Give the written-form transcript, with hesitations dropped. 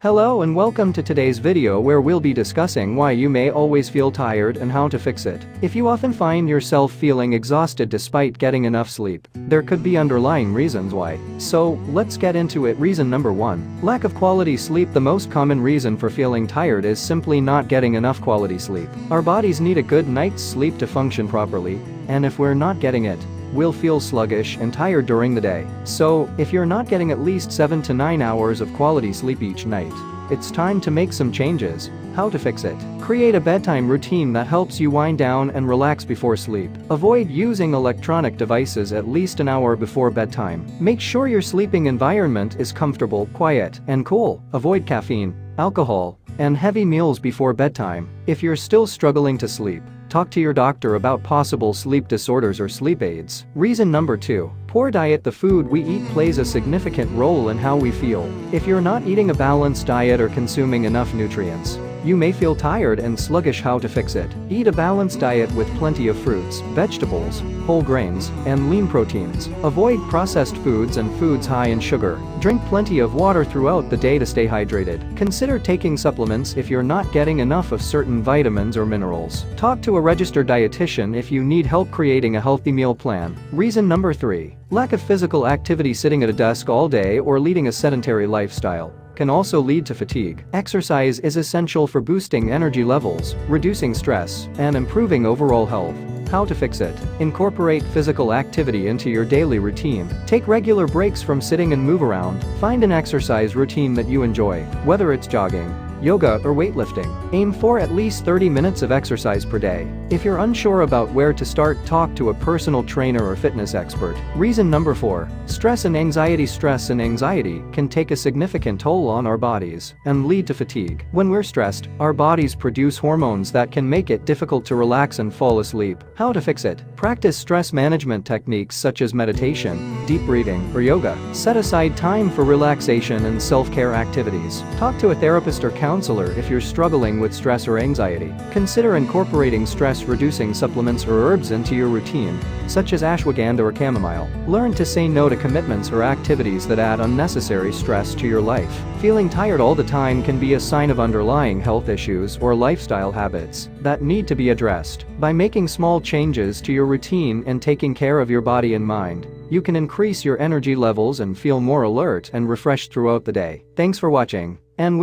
Hello and welcome to today's video where we'll be discussing why you may always feel tired and how to fix it. If you often find yourself feeling exhausted despite getting enough sleep, there could be underlying reasons why. So, let's get into it. Reason number 1. Lack of quality sleep. The most common reason for feeling tired is simply not getting enough quality sleep. Our bodies need a good night's sleep to function properly, and if we're not getting it, we'll feel sluggish and tired during the day. So, if you're not getting at least 7 to 9 hours of quality sleep each night, it's time to make some changes. How to fix it? Create a bedtime routine that helps you wind down and relax before sleep. Avoid using electronic devices at least an hour before bedtime. Make sure your sleeping environment is comfortable, quiet, and cool. Avoid caffeine, alcohol, and heavy meals before bedtime. If you're still struggling to sleep, talk to your doctor about possible sleep disorders or sleep aids. Reason number 2. Poor diet. The food we eat plays a significant role in how we feel. If you're not eating a balanced diet or consuming enough nutrients, you may feel tired and sluggish. How to fix it? Eat a balanced diet with plenty of fruits, vegetables, whole grains, and lean proteins. Avoid processed foods and foods high in sugar. Drink plenty of water throughout the day to stay hydrated. Consider taking supplements if you're not getting enough of certain vitamins or minerals. Talk to a registered dietitian if you need help creating a healthy meal plan. Reason number 3. Lack of physical activity. Sitting at a desk all day or leading a sedentary lifestyle can also lead to fatigue. Exercise is essential for boosting energy levels, reducing stress, and improving overall health. How to fix it? Incorporate physical activity into your daily routine. Take regular breaks from sitting and move around. Find an exercise routine that you enjoy, whether it's jogging, yoga, or weightlifting. Aim for at least 30 minutes of exercise per day. If you're unsure about where to start, talk to a personal trainer or fitness expert. Reason number 4. Stress and anxiety. Stress and anxiety can take a significant toll on our bodies and lead to fatigue. When we're stressed, our bodies produce hormones that can make it difficult to relax and fall asleep. How to fix it? Practice stress management techniques such as meditation, deep breathing, or yoga. Set aside time for relaxation and self-care activities. Talk to a therapist or counselor if you're struggling with stress or anxiety. Consider incorporating stress-reducing supplements or herbs into your routine, such as ashwagandha or chamomile. Learn to say no to commitments or activities that add unnecessary stress to your life. Feeling tired all the time can be a sign of underlying health issues or lifestyle habits that need to be addressed. By making small changes to your routine and taking care of your body and mind, you can increase your energy levels and feel more alert and refreshed throughout the day. Thanks for watching, and we'll